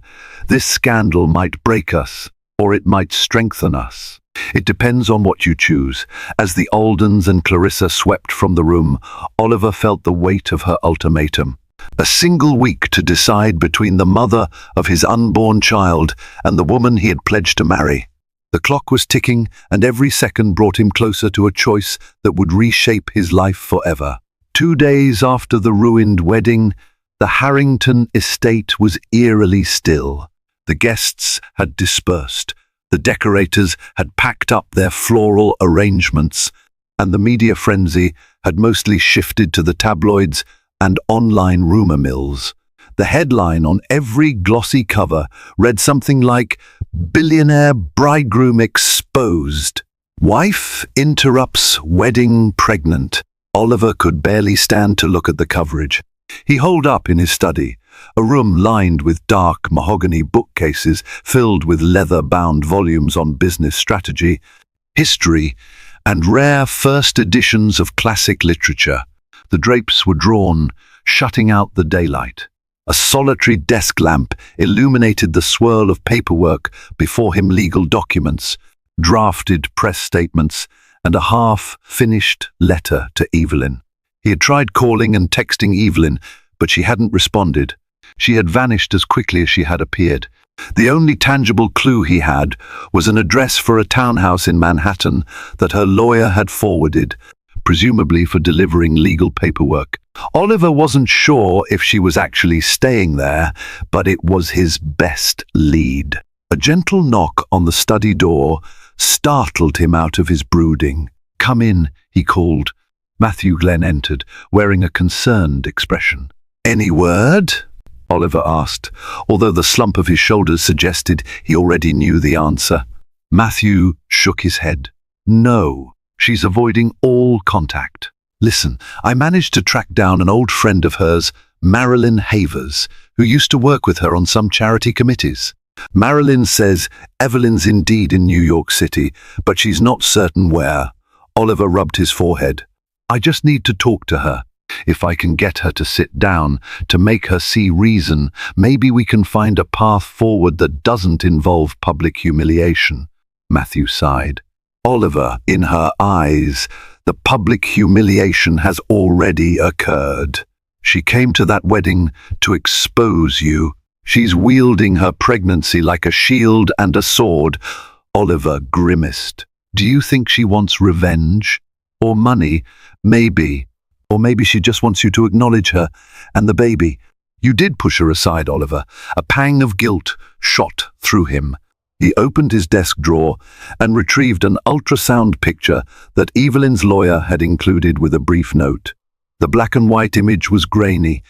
this scandal might break us, or it might strengthen us. It depends on what you choose." As the Aldens and Clarissa swept from the room, Oliver felt the weight of her ultimatum. A single week to decide between the mother of his unborn child and the woman he had pledged to marry. The clock was ticking, and every second brought him closer to a choice that would reshape his life forever. 2 days after the ruined wedding, the Harrington estate was eerily still. The guests had dispersed, the decorators had packed up their floral arrangements, and the media frenzy had mostly shifted to the tabloids and online rumor mills. The headline on every glossy cover read something like, "Billionaire bridegroom exposed. Wife interrupts wedding pregnant." Oliver could barely stand to look at the coverage. He holed up in his study, a room lined with dark mahogany bookcases filled with leather-bound volumes on business strategy, history, and rare first editions of classic literature. The drapes were drawn, shutting out the daylight. A solitary desk lamp illuminated the swirl of paperwork before him, legal documents, drafted press statements, and a half-finished letter to Evelyn. He had tried calling and texting Evelyn, but she hadn't responded. She had vanished as quickly as she had appeared. The only tangible clue he had was an address for a townhouse in Manhattan that her lawyer had forwarded, presumably for delivering legal paperwork. Oliver wasn't sure if she was actually staying there, but it was his best lead. A gentle knock on the study door startled him out of his brooding. "Come in," he called. Matthew Glenn entered, wearing a concerned expression. "Any word?" Oliver asked, although the slump of his shoulders suggested he already knew the answer. Matthew shook his head. "No, she's avoiding all contact. Listen, I managed to track down an old friend of hers, Marilyn Havers, who used to work with her on some charity committees. Marilyn says Evelyn's indeed in New York City, but she's not certain where." Oliver rubbed his forehead. "I just need to talk to her. If I can get her to sit down, to make her see reason, maybe we can find a path forward that doesn't involve public humiliation." Matthew sighed. "Oliver, in her eyes, the public humiliation has already occurred. She came to that wedding to expose you. She's wielding her pregnancy like a shield and a sword." Oliver grimaced. "Do you think she wants revenge? Or money? Maybe. Or maybe she just wants you to acknowledge her and the baby." "You did push her aside, Oliver." A pang of guilt shot through him. He opened his desk drawer and retrieved an ultrasound picture that Evelyn's lawyer had included with a brief note. The black and white image was grainy,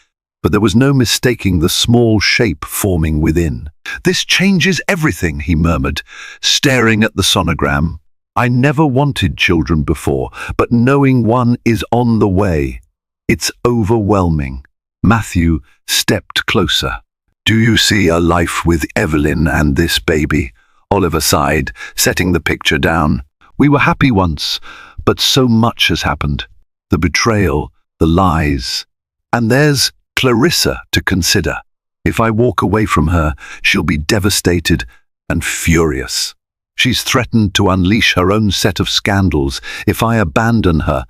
but there was no mistaking the small shape forming within. "This changes everything," he murmured, staring at the sonogram. "I never wanted children before, but knowing one is on the way, it's overwhelming." Matthew stepped closer. "Do you see a life with Evelyn and this baby?" Oliver sighed, setting the picture down. "We were happy once, but so much has happened. The betrayal, the lies. And there's Clarissa to consider. If I walk away from her, she'll be devastated and furious. She's threatened to unleash her own set of scandals if I abandon her."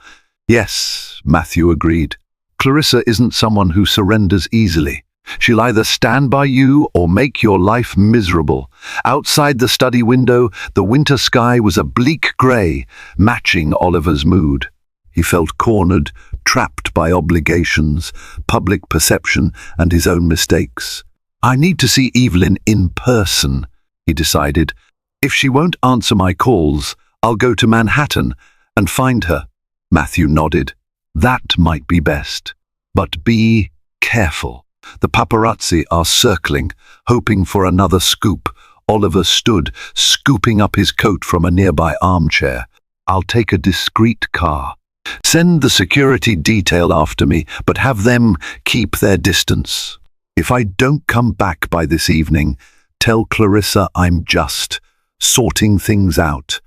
"Yes," Matthew agreed. "Clarissa isn't someone who surrenders easily. She'll either stand by you or make your life miserable." Outside the study window, the winter sky was a bleak grey, matching Oliver's mood. He felt cornered, trapped by obligations, public perception, and his own mistakes. "I need to see Evelyn in person," he decided. "If she won't answer my calls, I'll go to Manhattan and find her." Matthew nodded. "That might be best. But be careful. The paparazzi are circling, hoping for another scoop." Oliver stood, scooping up his coat from a nearby armchair. "I'll take a discreet car. Send the security detail after me, but have them keep their distance. If I don't come back by this evening, tell Clarissa I'm just sorting things out."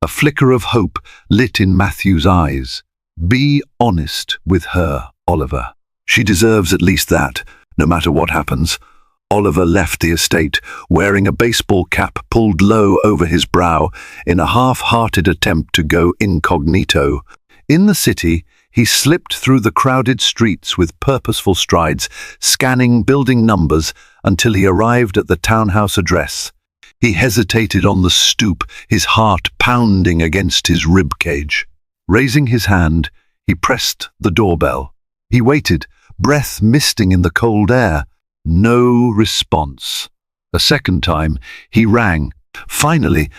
A flicker of hope lit in Matthew's eyes. "Be honest with her, Oliver. She deserves at least that, no matter what happens." Oliver left the estate, wearing a baseball cap pulled low over his brow in a half-hearted attempt to go incognito. In the city, he slipped through the crowded streets with purposeful strides, scanning building numbers until he arrived at the townhouse address. He hesitated on the stoop, his heart pounding against his ribcage. Raising his hand, he pressed the doorbell. He waited, breath misting in the cold air. No response. A second time, he rang. Finally,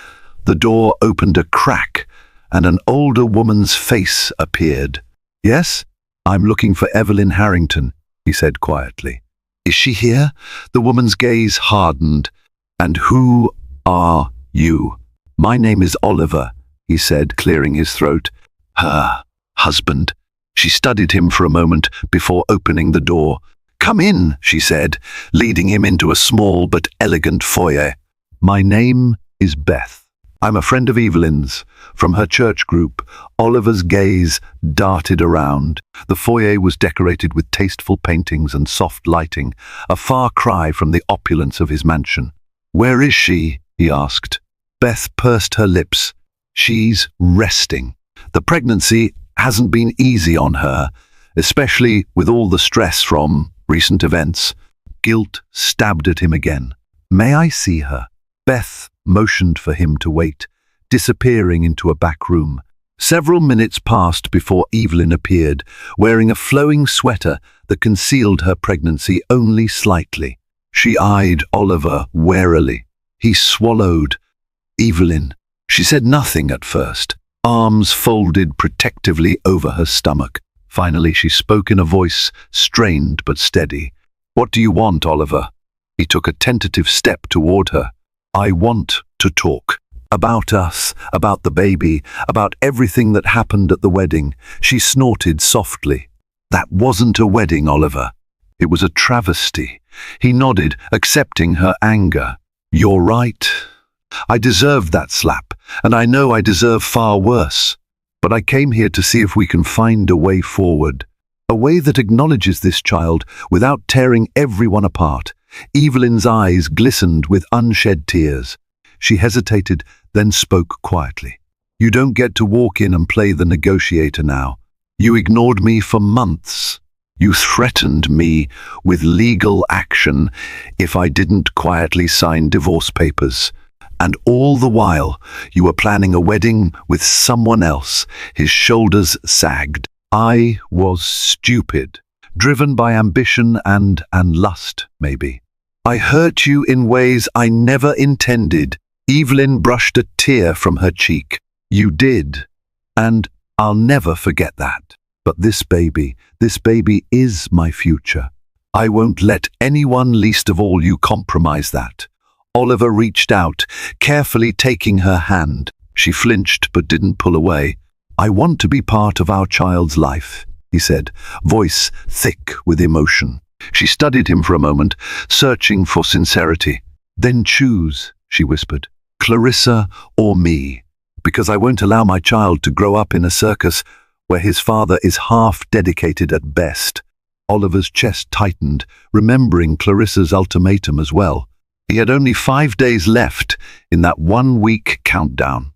the door opened a crack, and an older woman's face appeared. "Yes, I'm looking for Evelyn Harrington," he said quietly. "Is she here?" The woman's gaze hardened. "And who are you?" "My name is Oliver," he said, clearing his throat. "Her husband." She studied him for a moment before opening the door. "Come in," she said, leading him into a small but elegant foyer. "My name is Beth. I'm a friend of Evelyn's, from her church group." Oliver's gaze darted around. The foyer was decorated with tasteful paintings and soft lighting, a far cry from the opulence of his mansion. "Where is she?" he asked. Beth pursed her lips. "She's resting. The pregnancy hasn't been easy on her, especially with all the stress from recent events." Guilt stabbed at him again. "May I see her?" Beth motioned for him to wait, disappearing into a back room. Several minutes passed before Evelyn appeared, wearing a flowing sweater that concealed her pregnancy only slightly. She eyed Oliver warily. He swallowed. "Evelyn." She said nothing at first, arms folded protectively over her stomach. Finally, she spoke in a voice strained but steady. "What do you want, Oliver?" He took a tentative step toward her. "I want to talk. About us, about the baby, about everything that happened at the wedding." She snorted softly. "That wasn't a wedding, Oliver. It was a travesty." He nodded, accepting her anger. "You're right. I deserved that slap, and I know I deserve far worse. But I came here to see if we can find a way forward. A way that acknowledges this child without tearing everyone apart." Evelyn's eyes glistened with unshed tears. She hesitated, then spoke quietly. "You don't get to walk in and play the negotiator now. You ignored me for months. You threatened me with legal action if I didn't quietly sign divorce papers. And all the while, you were planning a wedding with someone else." His shoulders sagged. "I was stupid, driven by ambition and lust, maybe. I hurt you in ways I never intended." Evelyn brushed a tear from her cheek. "You did, and I'll never forget that. But this baby is my future. I won't let anyone, least of all you, compromise that. Oliver reached out, carefully taking her hand. She flinched but didn't pull away. I want to be part of our child's life, he said, voice thick with emotion. She studied him for a moment, searching for sincerity. Then choose, she whispered, Clarissa or me, because I won't allow my child to grow up in a circus where his father is half-dedicated at best. Oliver's chest tightened, remembering Clarissa's ultimatum as well. He had only 5 days left in that 1-week countdown.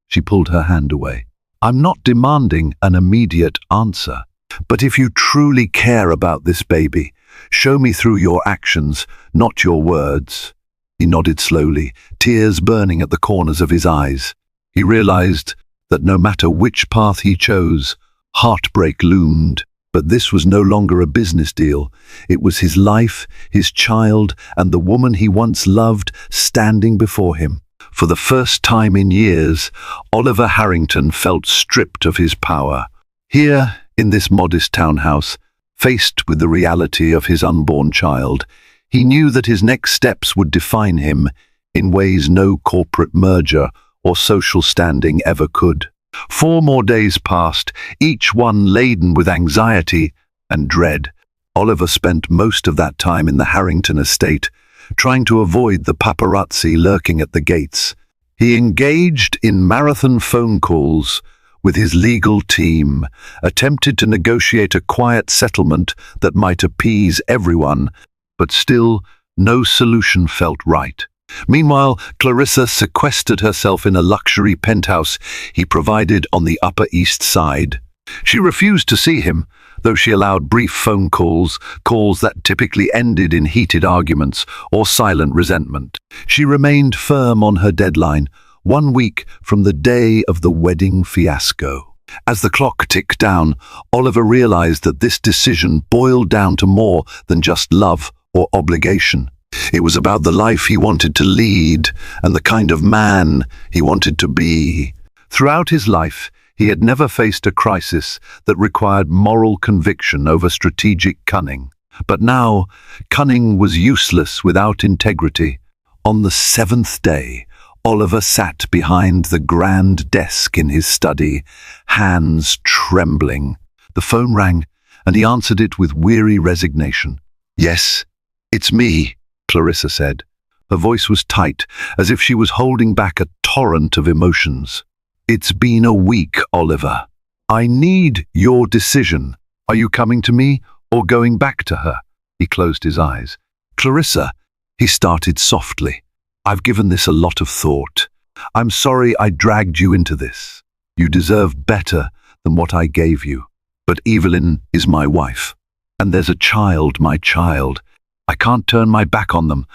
She pulled her hand away. I'm not demanding an immediate answer, but if you truly care about this baby, show me through your actions, not your words. He nodded slowly, tears burning at the corners of his eyes. He realized that no matter which path he chose, heartbreak loomed. But this was no longer a business deal. It was his life, his child, and the woman he once loved standing before him. For the first time in years, Oliver Harrington felt stripped of his power. Here, in this modest townhouse, faced with the reality of his unborn child, he knew that his next steps would define him in ways no corporate merger or social standing ever could. 4 more days passed, each one laden with anxiety and dread. Oliver spent most of that time in the Harrington estate, trying to avoid the paparazzi lurking at the gates. He engaged in marathon phone calls with his legal team, attempted to negotiate a quiet settlement that might appease everyone, but still no solution felt right. Meanwhile, Clarissa sequestered herself in a luxury penthouse he provided on the Upper East Side. She refused to see him, though she allowed brief phone calls that typically ended in heated arguments or silent resentment. She remained firm on her deadline, 1 week from the day of the wedding fiasco. As the clock ticked down, Oliver realized that this decision boiled down to more than just love or obligation. It was about the life he wanted to lead and the kind of man he wanted to be. Throughout his life, he had never faced a crisis that required moral conviction over strategic cunning. But now, cunning was useless without integrity. On the 7th day, Oliver sat behind the grand desk in his study, hands trembling. The phone rang, and he answered it with weary resignation. "Yes, it's me," Clarissa said. Her voice was tight, as if she was holding back a torrent of emotions. "It's been a week, Oliver. I need your decision. Are you coming to me or going back to her?" He closed his eyes. "Clarissa," he started softly, "I've given this a lot of thought. I'm sorry I dragged you into this. You deserve better than what I gave you. But Evelyn is my wife. And there's a child, my child. I can't turn my back on them."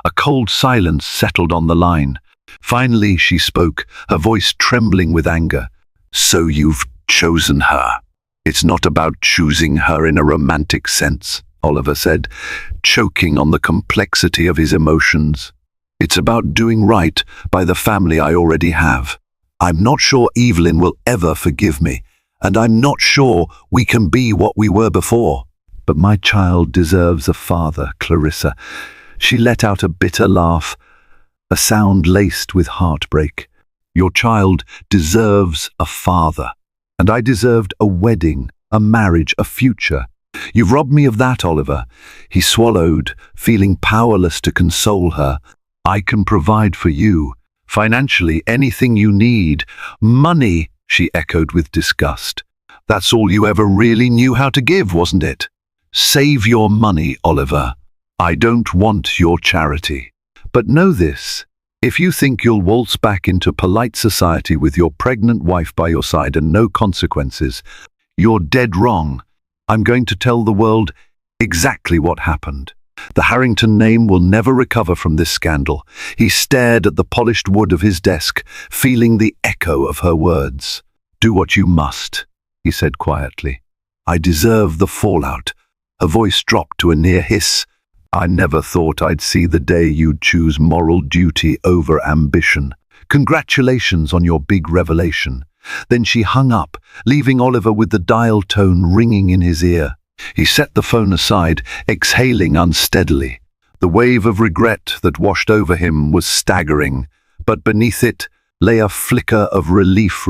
A cold silence settled on the line. Finally she spoke, her voice trembling with anger. "So you've chosen her." "It's not about choosing her in a romantic sense," Oliver said, choking on the complexity of his emotions. "It's about doing right by the family I already have. I'm not sure Evelyn will ever forgive me, and I'm not sure we can be what we were before. But my child deserves a father, Clarissa." She let out a bitter laugh, a sound laced with heartbreak. "Your child deserves a father, and I deserved a wedding, a marriage, a future. You've robbed me of that, Oliver." He swallowed, feeling powerless to console her. "I can provide for you, financially, anything you need." "Money," she echoed with disgust. "That's all you ever really knew how to give, wasn't it? Save your money, Oliver. I don't want your charity. But know this, if you think you'll waltz back into polite society with your pregnant wife by your side and no consequences, you're dead wrong. I'm going to tell the world exactly what happened. The Harrington name will never recover from this scandal." He stared at the polished wood of his desk, feeling the echo of her words. "Do what you must," he said quietly. "I deserve the fallout." Her voice dropped to a near hiss. "I never thought I'd see the day you'd choose moral duty over ambition. Congratulations on your big revelation." Then she hung up, leaving Oliver with the dial tone ringing in his ear. He set the phone aside, exhaling unsteadily. The wave of regret that washed over him was staggering, but beneath it lay a flicker of relief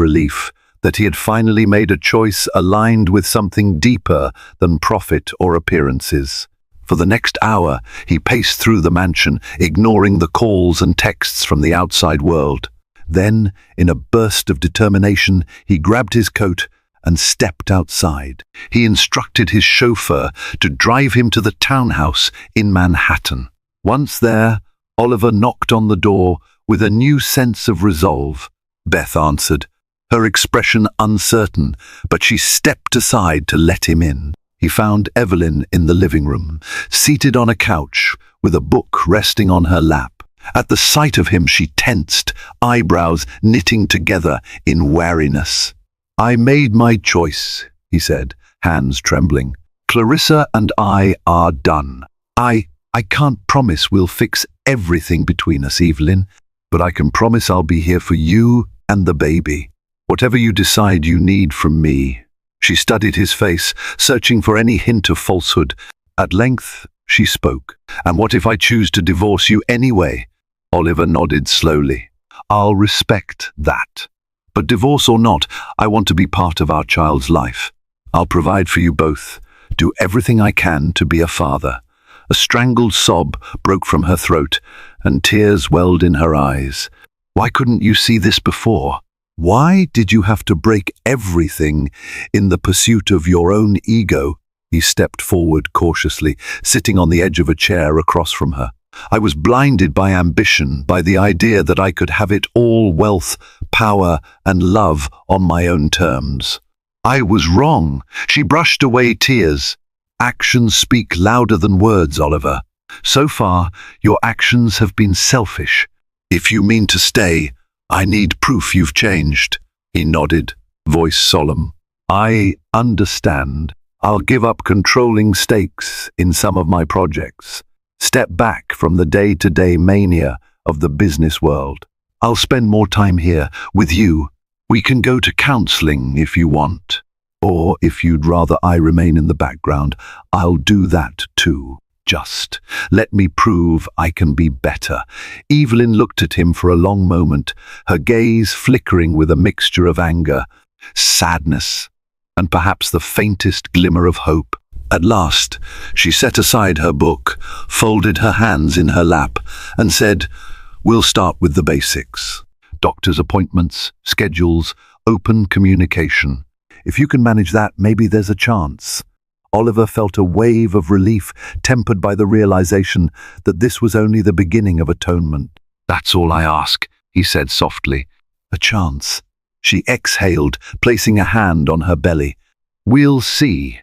that he had finally made a choice aligned with something deeper than profit or appearances. For the next hour, he paced through the mansion, ignoring the calls and texts from the outside world. Then, in a burst of determination, he grabbed his coat and stepped outside. He instructed his chauffeur to drive him to the townhouse in Manhattan. Once there, Oliver knocked on the door with a new sense of resolve. Beth answered, her expression uncertain, but she stepped aside to let him in. He found Evelyn in the living room, seated on a couch with a book resting on her lap. At the sight of him, she tensed, eyebrows knitting together in wariness. "I made my choice," he said, hands trembling. "Clarissa and I are done. I can't promise we'll fix everything between us, Evelyn, but I can promise I'll be here for you and the baby. Whatever you decide you need from me." She studied his face, searching for any hint of falsehood. At length, she spoke. "And what if I choose to divorce you anyway?" Oliver nodded slowly. "I'll respect that. But divorce or not, I want to be part of our child's life. I'll provide for you both, do everything I can to be a father." A strangled sob broke from her throat, and tears welled in her eyes. "Why couldn't you see this before? Why did you have to break everything in the pursuit of your own ego?" He stepped forward cautiously, sitting on the edge of a chair across from her. "I was blinded by ambition, by the idea that I could have it all: wealth, power, and love on my own terms. I was wrong." She brushed away tears. "Actions speak louder than words, Oliver. So far, your actions have been selfish. If you mean to stay, I need proof you've changed." He nodded, voice solemn. "I understand. I'll give up controlling stakes in some of my projects. Step back from the day-to-day mania of the business world. I'll spend more time here with you. We can go to counseling if you want. Or if you'd rather I remain in the background, I'll do that too. Just let me prove I can be better." Evelyn looked at him for a long moment, her gaze flickering with a mixture of anger, sadness, and perhaps the faintest glimmer of hope. At last, she set aside her book, folded her hands in her lap, and said, "We'll start with the basics. Doctor's appointments, schedules, open communication. If you can manage that, maybe there's a chance." Oliver felt a wave of relief, tempered by the realization that this was only the beginning of atonement. "That's all I ask," he said softly. "A chance." She exhaled, placing a hand on her belly. "We'll see.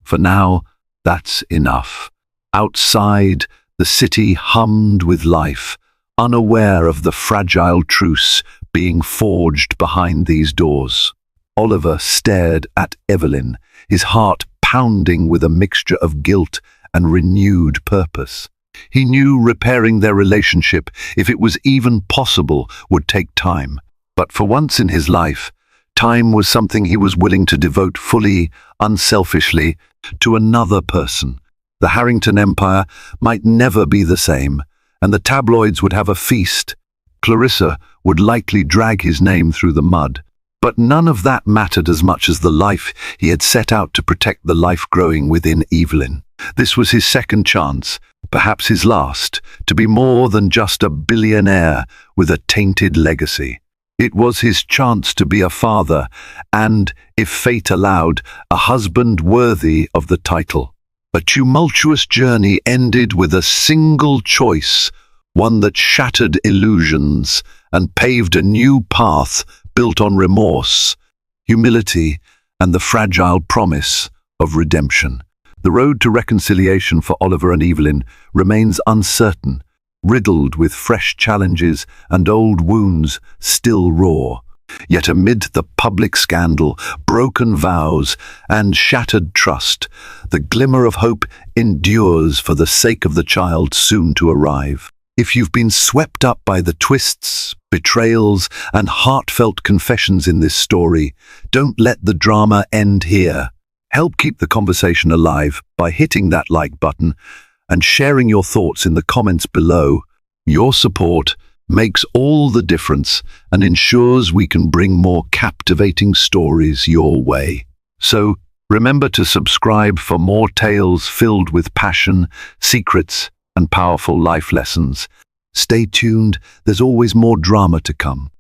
For now, that's enough." Outside, the city hummed with life, unaware of the fragile truce being forged behind these doors. Oliver stared at Evelyn, his heart pounding with a mixture of guilt and renewed purpose. He knew repairing their relationship, if it was even possible, would take time. But for once in his life, time was something he was willing to devote fully, unselfishly, to another person. The Harrington Empire might never be the same, and the tabloids would have a feast. Clarissa would likely drag his name through the mud. But none of that mattered as much as the life he had set out to protect, the life growing within Evelyn. This was his second chance, perhaps his last, to be more than just a billionaire with a tainted legacy. It was his chance to be a father and, if fate allowed, a husband worthy of the title. A tumultuous journey ended with a single choice, one that shattered illusions and paved a new path built on remorse, humility, and the fragile promise of redemption. The road to reconciliation for Oliver and Evelyn remains uncertain, riddled with fresh challenges and old wounds still raw. Yet amid the public scandal, broken vows, and shattered trust, the glimmer of hope endures for the sake of the child soon to arrive. If you've been swept up by the twists, betrayals, and heartfelt confessions in this story, don't let the drama end here. Help keep the conversation alive by hitting that like button and sharing your thoughts in the comments below. Your support makes all the difference and ensures we can bring more captivating stories your way. So remember to subscribe for more tales filled with passion, secrets, and powerful life lessons. Stay tuned, there's always more drama to come.